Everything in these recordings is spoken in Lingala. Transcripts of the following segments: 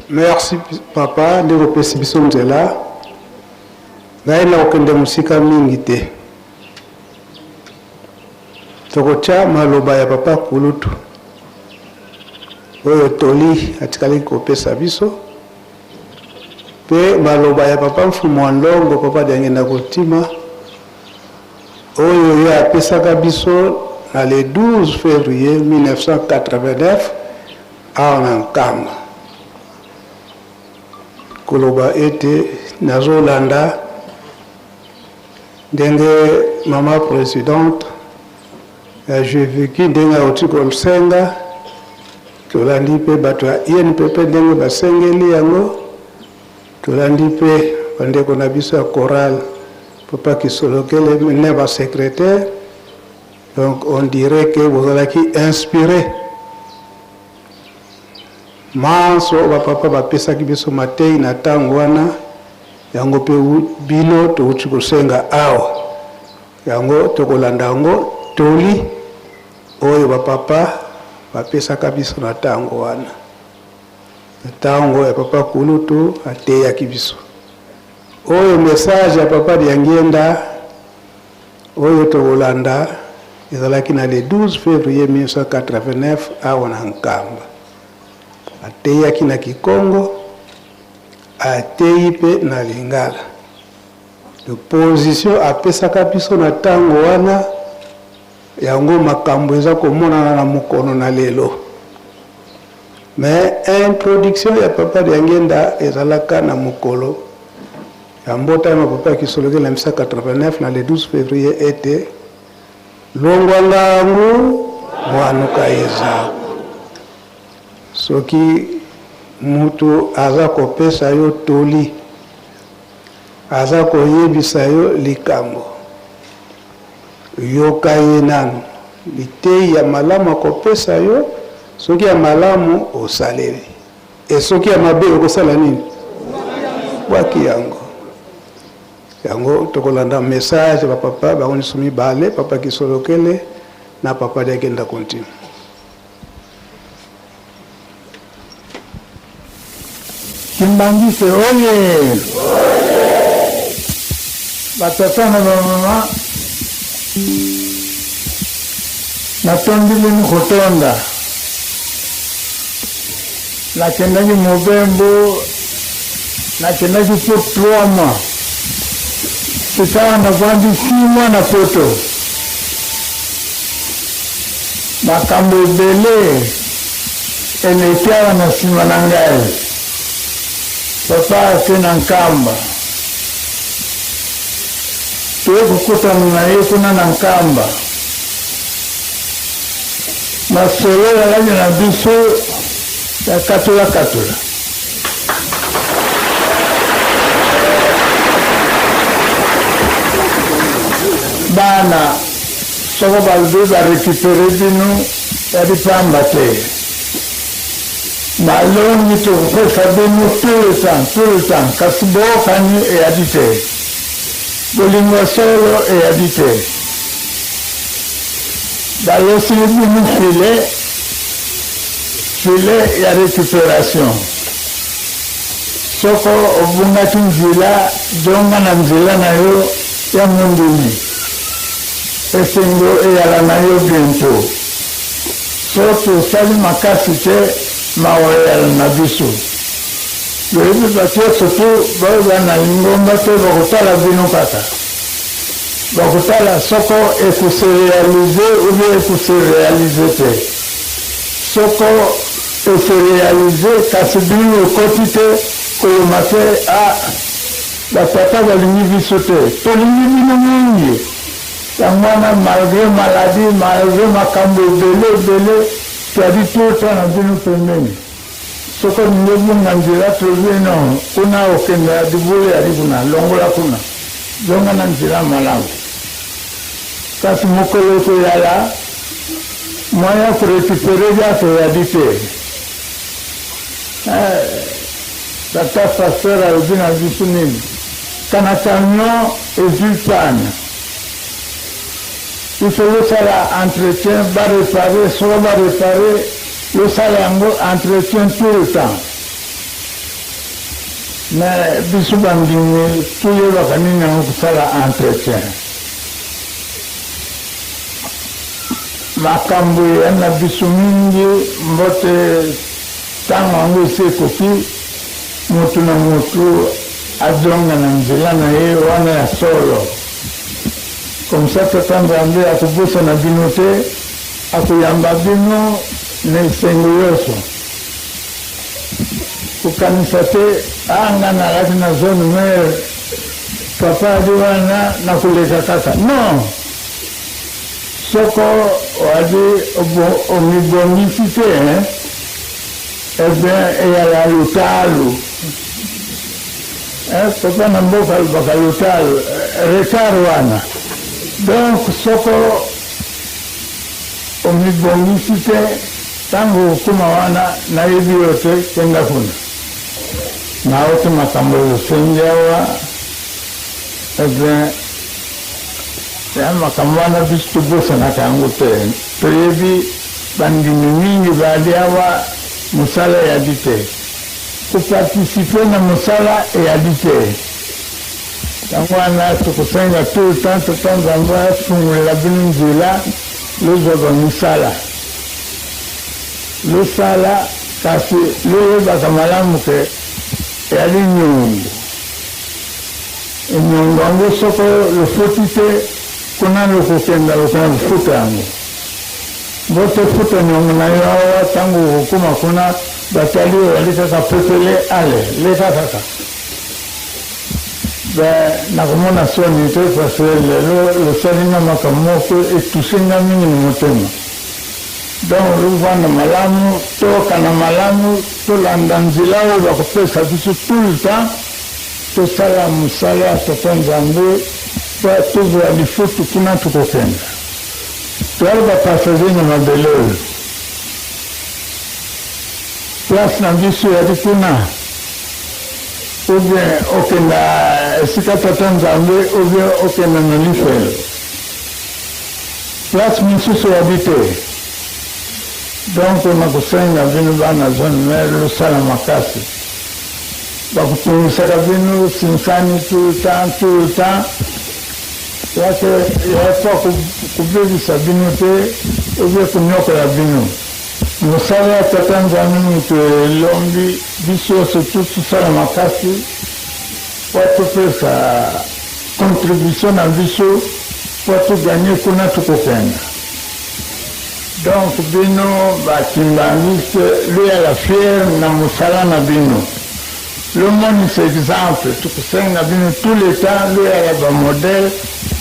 Merci papa de repesi biso nzela. Ngai na okende musika mingi te. Tokocha maloba ya papa kulutu. Oyo toli atikali kopesa biso. Pe maloba ya papa mfumo ndongo papa diangenda kotima. Oyo ya apesaka biso na le 12 février 1989 à Nkamba. Koloba ete nazolanda ndenge mama présidente je vécu ndenge otiko msenga tolandi pe bato ya INPP ndenge basengeli yango tolandi pe bandeko na biso ya chorale papa Kisolokele ne ba secrétaire. Donc on dirait que vous allez qui inspiré. Manso ba papa ba pesa ki biso matei na tangwana yango pe bino to uchikosenga awa. Yango tokolanda yango toli oyo ba papa ba pesa ka biso na tangwana. Tango ya papa kulutu ateya ki biso. Oyo message ya papa diangenda oyo tokolanda ezalaki na le 12 février 1989 awa na Nkamba. Ateyaki na Kikongo, ateyi pe na Lingala. De position apesaka biso na tango wana yango makambo eza komonana na mukono na lelo. Mais introduction ya papa diangenda ezalaka na mukolo ya mbota ma papa Kisolokele 1989 na le 12 février était Longwangangu mwanuka ezako. Soki mutu aza kopesa yo toli, aza koyebisa yo likambo, yoka ye nanu. Litei ya malamu kopesa yo, soki ya malamu osaleli. E soki ya mabe okosala nini? Waki yango. Yango tokolanda message ba papa ba onisumi bale papa Kisolokele na papa diangenda continue. Kimbangise oye. Batata na mama natondile ni kotonda. Na kendaji Mubembo na kendaji Potloma. Sitawa na kwandi simwa na poto. Makambo ebele enekiawa na sima na ngai. Papa ate na Nkamba. Tuwe kukutana na ye kuna na Nkamba. Masolo ya laji na biso ya katula. Bana soko balde ba récupérer bino ya dipamba te. Malongi to ko sabenu tout le temps kasibo kani e adite. Bolingo solo e adite. Dalosi bino filet ya récupération. Soko obunga tunzila jonga na mzila na yo ya munduni. Esengo e ala na yo bientôt. Soto sali makasi te mawaya na biso. Yebi batio soto bawa na ngomba te bakotala bino kaka. Bakotala soko ekuse réaliser ou bien ekuse réaliser te. Soko ekuse réaliser kasi bino kotite kolomate a batata balingi biso te. Tolingi bino mingi. Yamwana malgré maladie, malgré makambo bele, tu as dit tout le temps dans une phénomène. Ce que nous devons dire, non, on a aucun adiboué à l'ibuna, longola kuna, donc on a dit malam. Quand je me collègue là, moyen pour récupérer la réalité. La tâche à faire à l'ibuna du quand attendons et zulpan. Il faut le faire entretien, réparer, soit réparer, le salaire entretien tout le temps. mais biso bandimi toyebaka nini yango kosala entretien makambo ya na biso mingi mbote ntango yango esi ekoki motu na motu ajonga na nzela na ye wana ya solo comme ça tata nzambe akobusa na bino te akoyamba bino na esengo nyonso kokanisa te anga nalaki na zone mer papa adi wana nakoleka kaka non soko wadi omibongisi te eyala lutalo papa na mboka alobaka lutalo retard wana donc soko omibongisi te ntango okuma wana nayebi yo te kenda kuna naote makambo yosengi awa ya makambo wana biso tobosanaka yango te toyebi bandimi mingi bali awa mosala eyadi te koparticipe na mosala eyadi te yango wana tokosenga tout le temps tata nzambe afungolela bino nzela lozwaka misala losala kasi loyebaka malamu ke eyali nyongo enyongo yango soko lofoti te kuna lokokenda lokona lofuta yango botofuta nyongo na yo awa ntango okokoma kuna batali oyo yali kaka pepele ale leka kaka nakomona soni te parce lelo losalinga makambo moko etusenga mingi na motema donc lovanda malamu tokana malamu tolanda nzela oyo bakopesa biso tout le temps tosala mosala ya tata nzambe po tozwa lifutu kuna tokokenda toyali bapassager na mabele oyo place na biso yali kuna ou bien okenda esika tata nzambe ou bien okenda na lifelo place misusu yali te donc nakosenga bino bana zone mer losala makasi bakutungisaka bino sinsani tout le temps yake yafa kubebisa bino te obie kunyokola bino mosala ya tata nzambe moto elombi biso surtout tosala makasi po topesa contribution na biso po toganye kuna tokokenda donc bino bakimbangiste loyala fiere na mosala na bino lomonisa exemple tokosenga bino tout le temps loyala bamodele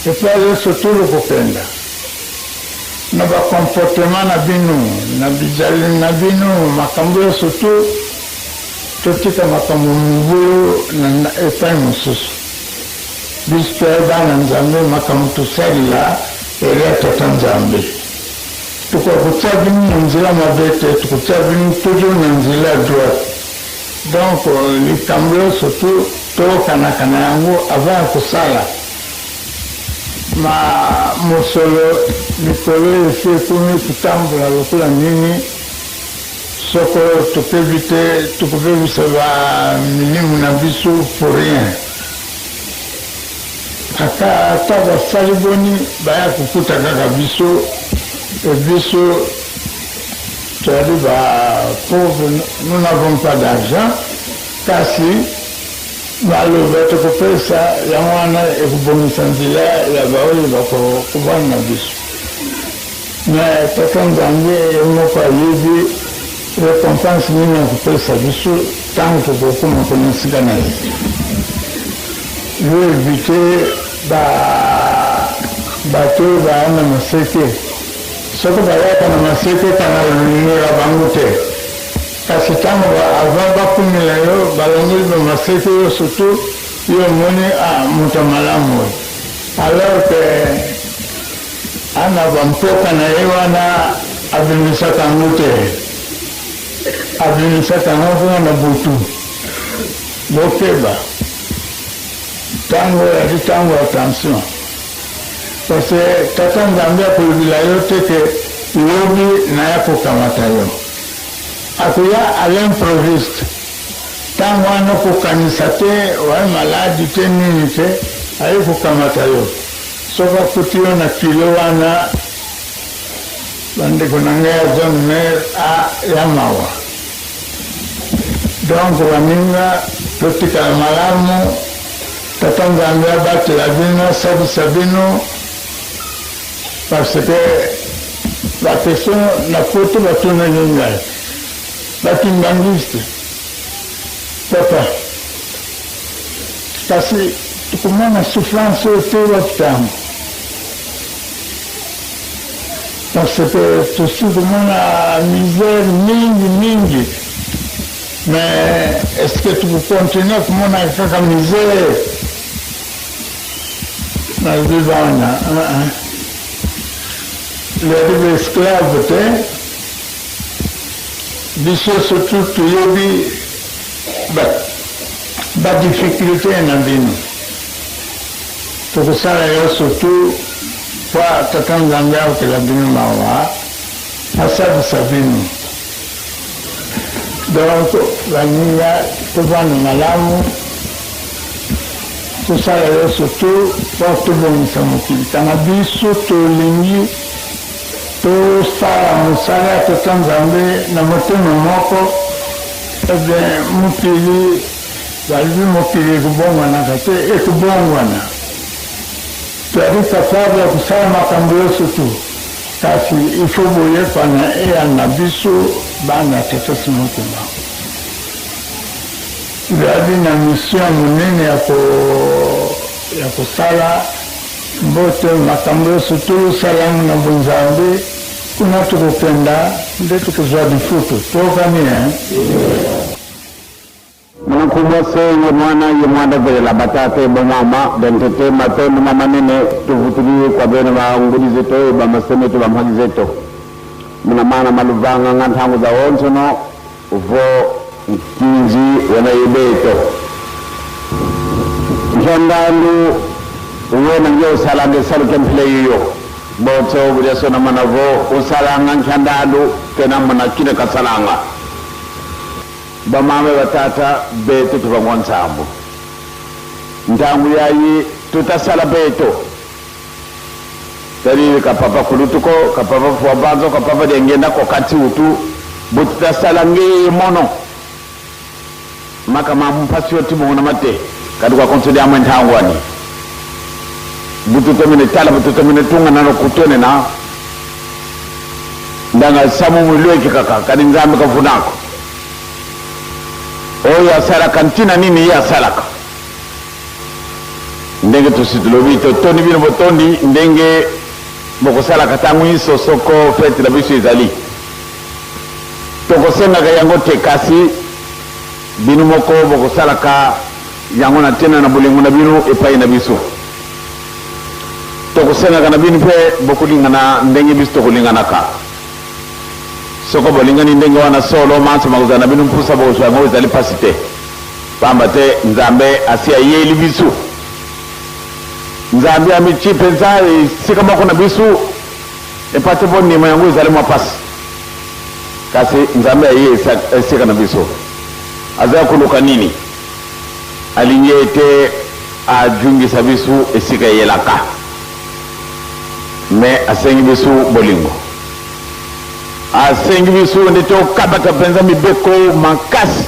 epo surtout lokokenda na bakomportement na bino na bizali na bino makambo yo surtout totika makambo mibulu na epai mosusu biso toyebana nzambe makambo tosalila eri ya tata nzambe tokokutia bino na nzela mabe te tokotia bino toujours na nzela ya droite donc likambo yo surtout tokanaka na yango avant ya kosala mosolo likolo esi ekomi kotambola lokola nini soko tokebi te tokobebisa bamilimu na biso pour rien ata basali boni baya kokuta kaka biso biso toyali bapauvre nous n'avons pas d'argent kasi baloba tokopesa yango wana ekobongisa nzela ya baoyo bakobana na biso mais tata nzambe moko ayebi récompense nini ya kopesa biso ntango tokokoma kona esika na ye yo evite bato baya na maseke soko bayaka na maseke kana lolingela bango te kasi ntango avant bakumela yo balongoli bamaseke yo surtout yo moni moto malamu oyo alors que ana bampoka na ye wana abimisaka yango te abimisaka yango kuna na butu bokeba ntango yali ntango attention parce que tata nzambe akolobela yo te ke yobi naya kokamata yo akoya à l'improviste tangu wana kukanisa te wa maladi te nini te ayi kukamata yo soka kutio na kilo wana bande kunangea John Mer a yamawa donc waninga tutika malamu tatangambia bati la vino sabu sabino parce que la personne na foto batuna nyinga bakimbangiste papa kasi tukumana souffrance yote wakitambo parce que tusi kumana misère mingi mais est-ce que tu peux continuer kumana kaka misère na vivana le esclave te biso surtout tuyobi ba difficulté na bino tokusala yo surtout kwa tatangambia ukila bino mawa asabu sabino donc vaniya tuvana malamu tusala yo surtout kwa tubongisa mokili tanga biso tolingi tosala mosala ya tata Nzambe na motema moko mokili balibi mokili ekubongwanaka te ekubongwana toali capable ya kusala makambo nyonso tu kasi ifo boyekana eya na biso bana tetesi motema toali na mission monene ya kosala mbote makambo nyonso tosalangu na bonzambe kuna tukupenda nde tukuzwa difutu tokani Mkubwa senye mwana ye mwanda vile la batate bomama bentete matendo mama nene tuvutuli kwa bene wa ngudi zeto ba maseme tu ba mhagi zeto muna mana maluvanga ngantangu za onso no uvo kinji wana ibeto njandalu uwe na nge usalande salu kempile yiyo boto uliaso na manavo usalanga njandalu tena muna kine kasalanga bamame batata beto tuvango nsambu ntangu yayi tutasala beto tari kapapa kulutuko kapapa fuabanzo kapapa dengenda ko kati utu bututasala nge mono maka mampasi yoti mwana mate kaduka konsodi amwe ntangu ani bututomine tala bututomine tunga nano kutone na ndanga samu mwilwe kikaka kadi Nzambe kafunako oya salaka ntina nini ya salaka ndenge tusitulobito toni bino botondi ndenge bokosalaka tangu iso soko fete la biso ezali tokosengaka yango te kasi bino moko bokosalaka yango na tena na bolingo na bino epai na biso tokosengaka na bino mpe bokolingana ndenge biso tokolinganaka soko bolingani ndenge wana solo manso makuzana binu mpusa bozwa ngo ezali pasi te pamba te Nzambe asia yeli bisu Nzambe amichi penza sika moko na bisu epate bonni ma yango ezali mwa pasi kasi Nzambe aye sika na bisu azaya kuluka nini alinyete ajungisa bisu esika yelaka me asengi bisu bolingo asengi bisu ndito kabata penza mibeko makasi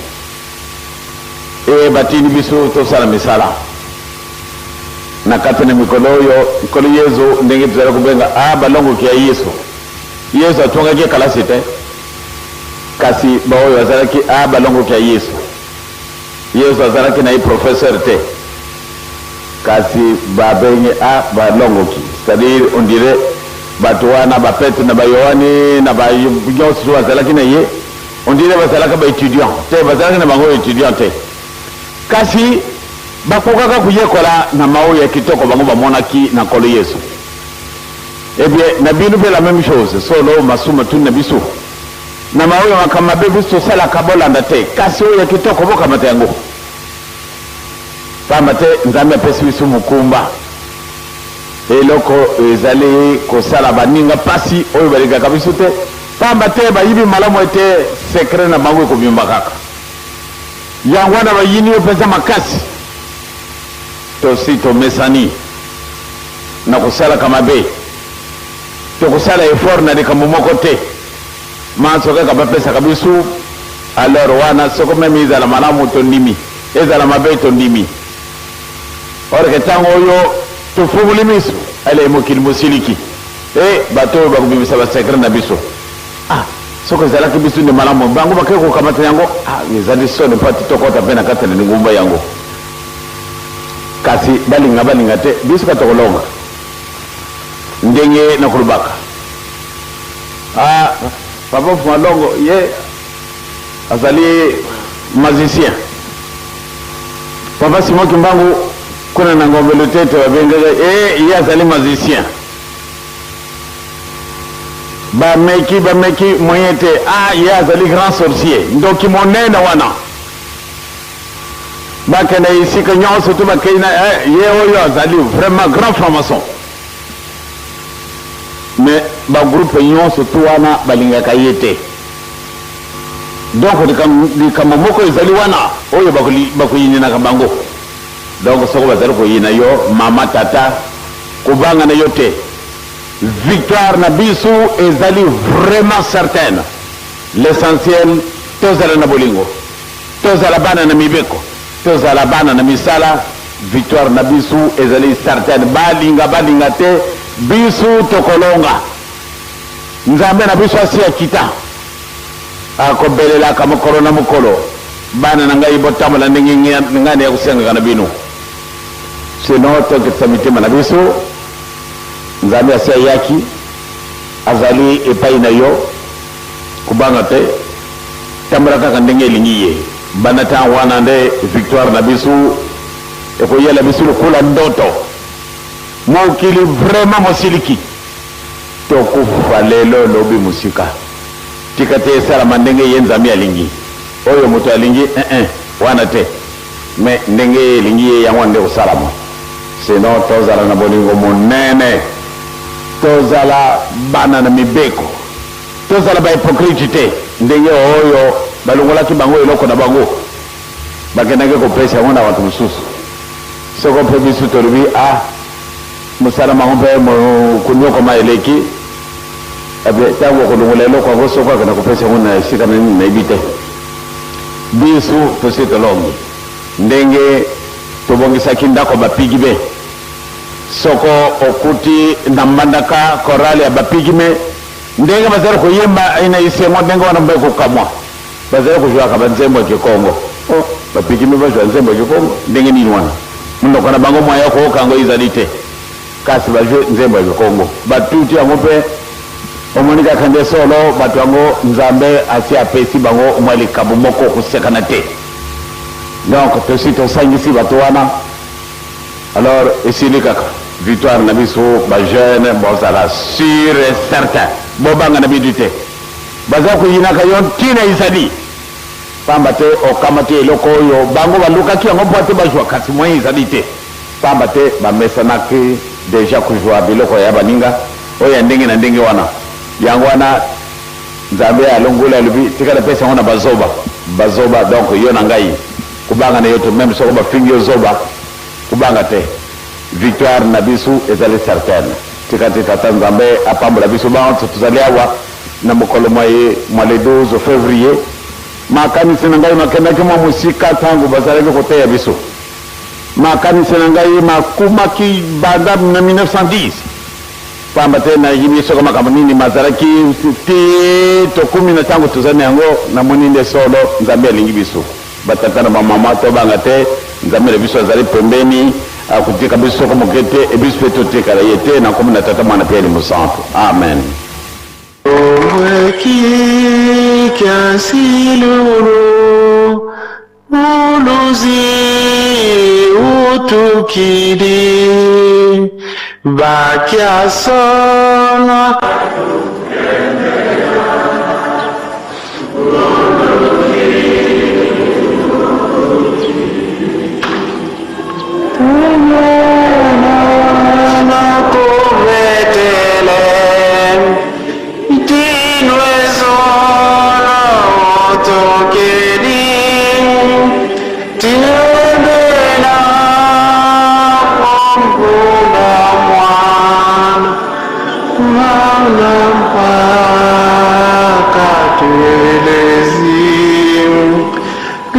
batini bisu to sala misala na katene mikolo Yesu ndenge tuzala kubenga balongo kia Yesu atunga kia kalasi te kasi baoyo azalaki balongo kia Yesu azalaki na professeur te kasi babenge balongo ki c'est-à-dire on dirait batuana bapete na bayoani na bayosu bazalaki na ye on dirait bazalaka ba étudiant te bazalaki na bango étudiant te kasi bakokaka kuyekola na maoyo ya kitoko bango bamonaki na kolo Yesu bien na bino pe la même chose solo masuma tu na biso na maoyo makama be biso sala kabolanda te kasi oyo ya kitoko boka matengo pamate Nzambe pesi biso mukumba eloko ezali kosala baninga pasi oyo balingaka biso te pamba te bayibi malamu ete secret na bango ekobimba kaka yangwana bayini pesa makasi tosito mesani na kusala kama be to kusala effort na dikamumoko te masoka kaba pesa kabisu alors wana soko memi za la malamu to ndimi eza la mabe to ndimi orke tango yo to fubuli misu ale mokil musiliki bato bakubimisa ba secret na biso soko zala kibisu ni malamu bango bakeko kamata yango ngezali so ne pati to kota pena kata ni ngumba yango kasi balinga te bisu katokolonga ndenge na kulubaka papa Fumalongo ye azali magicien papa Simon Kimbangu kuna na ngombe tete wabengeza ye azali magicien ba meki moyete ye azali grand sorcier ndoki monena wana bakena isika nyonso tu bakena ye oyo azali vraiment grand franc-maçon mais ba groupe nyonso tu wana balingaka yete donc dikama moko ezali wana oyo bakuyina na bango donc soko bazali kuyina yo mama tata kubanga na yote victoire na bisu ezali vraiment certaine l'essentiel tozala na bolingo tozala bana na mibeko tozala bana na misala victoire na bisu ezali certaine balinga te bisu tokolonga nzambe na bisu asi akita akobelela kama korona mukolo bana na ngai botamala ndenge ngane ya kusenga kana bino sino tokitsa mitima na bisu nzambe asi yaki azali epai na yo kubanga te tamara kaka ndenge lingiye bana ta wana nde victoire na bisu ekoyela bisu kula ndoto mokili vraiment mosiliki tokufa lelo lobi musika tikate sala mandenge yenzami alingi oyo mutu alingi wana te me ndenge lingi ya wande usalama sino tozala na bolingo monene tozala bana na mibeko tozala ba hypocrite te ndenge oyo balongola ki bango eloko na bango bakendake kopesa wana watu mususu soko pe bisu tolubi musala mangombe kunyoko maeleki abe tango kolongola eloko ngo soko kana kopesa wana sika na ibite bisu tosito longi ndenge tobongisa kindako bapigime soko okuti na mandaka korali ya bapigime ndenge bazara kuyemba ina isengo ndenge wana mbeko kamwa bazara kujua kaba nzembo kikongo bapigime bajwa nzembo kikongo ndenge nini wana mundo kana bango mwaya ko kango izalite kasi bajwe nzembo kikongo batuti amope omonika kande solo batu wango nzambe asi apesi bango mwali kabumoko kusekana te donc tosito sangisi batu wana alors esili kaka victoire na biso ba jeune bozala sûr et certain bobanga na bidite baza kuyina ka yon tina izali pamba te okamate eloko oyo bango balukaki yango mpo ate bajwa kasi moyen izali te pamba te bamesanaki deja kujwa biloko ya baninga oyo ndenge na ndenge wana yango wana nzambe alongola lubi tikala pesa ngona bazoba donc yo na ngai kubanga na yoto même soko bafingi yo zoba kubanga te victoire na bisu ezali certaine tikati tata nzambe apambola bisu bantu tuzali awa na mokolo mwa le 12 février makanisi na ngai makendaki mwa musika tangu bazalaki koteya biso makanisi na ngai makumaki banda na 1910 pamba te na yibi soko makambo nini mazalaki te tokumi na tango tuzani yango na moni nde solo nzambe alingi biso batata na bamama tobanga te nzambe na biso azali pembeni akutika biso soko mokete ebiso pe totekala ye te na komi na tata mwana pe ali mosantu amen Kiasilulu uluzi utukiri bakiasona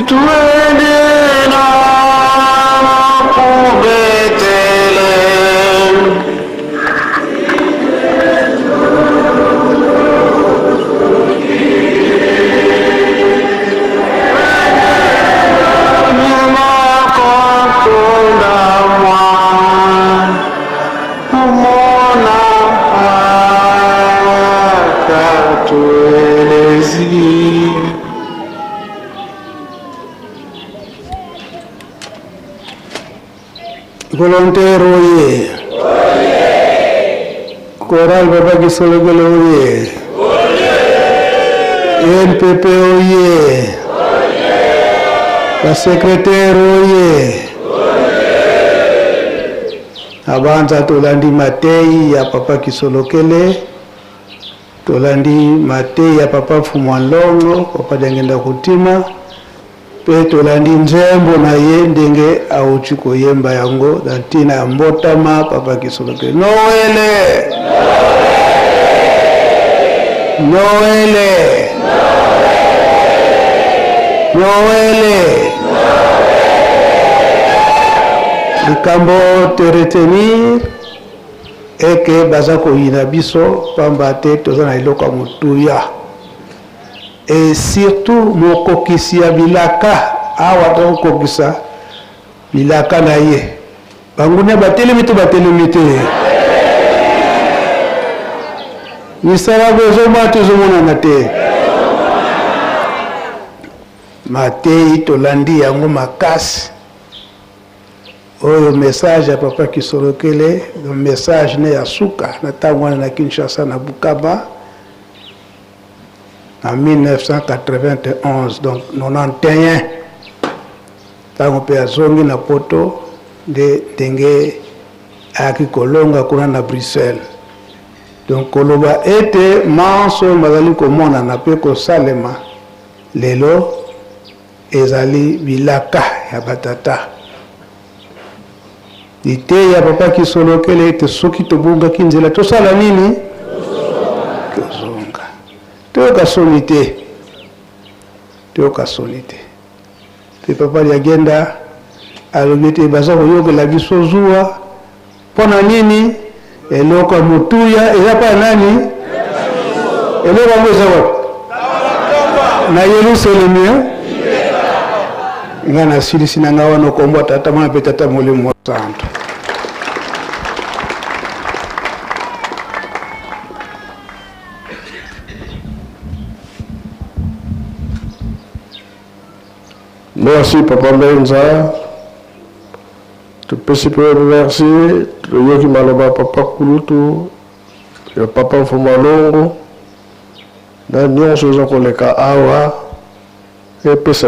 tuende na kubetele Volontaire oye. Choral Papa Kisolokele oye. NPP oye. La secrétaire oye. Abanza tolandi matei ya Papa Kisolokele. Tolandi matei ya Papa Fumwanlongo, Papa Dengenda Kutima. Pe tolandi nzembo na ye ndenge auchi koyemba yango dantina ya mbotama Papa Kisolokele. Noele! Noele! Noele! Likambo te retenir eke bazako yina biso pamba te tozana iloka mutuya. Et surtout mokokisi ya bilaka awa to kokisa bilaka na ye bangune batelemi te misala bezo mate zo mona na te matei tolandi yango makasi oyo message ya Papa Kisolokele le message ne ya suka na tangwana na Kinshasa na Bukaba en 1991, donc 91, tango pe azongi na poto de tenge akikolonga kuna na Bruxelles. Donc koloba ete manso mazali komona na pe ko salema lelo ezali bilaka ya batata. Ite ya Papa Kisolokele ete soki tobunga kinzela tosala nini? Teo sonite. Pe Papa Liagenda alobete baza koyokela biso zuwa pona nini eloko mutuya ezapa nani eloko mweza wapi na Yerusalemu ngana silisi na ngawa no kombo tata mwana pe tata Molimo Santo. Merci Papa Benza. Tu peux remercier le Yoki Maloba Papa Kulutu, le Papa Fumalongo, dans l'union sur le Awa, et